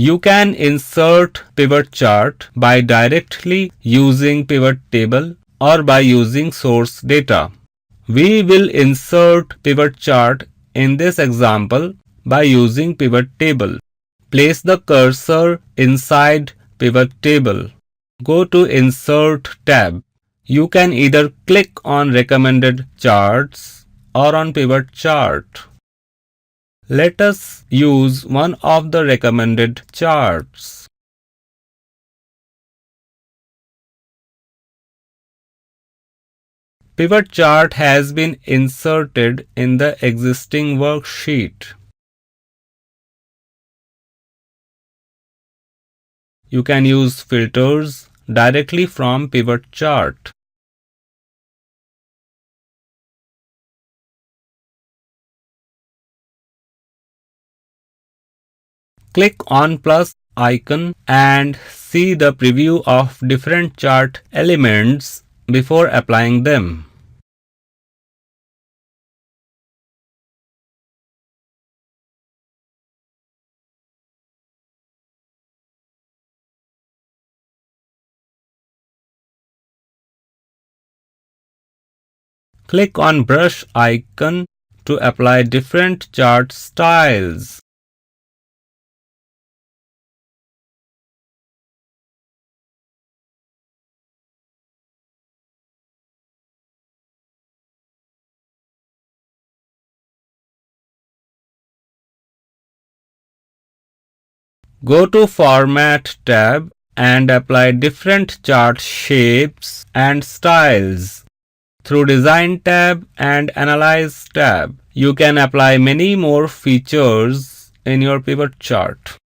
You can insert pivot chart by directly using pivot table or by using source data. We will insert pivot chart in this example by using pivot table. Place the cursor inside pivot table. Go to Insert tab. You can either click on recommended charts or on pivot chart. Let us use one of the recommended charts. Pivot chart has been inserted in the existing worksheet. You can use filters directly from pivot chart. Click on plus icon and see the preview of different chart elements before applying them. Click on brush icon to apply different chart styles. Go to Format tab and apply different chart shapes and styles. Through Design tab and Analyze tab, you can apply many more features in your pivot chart.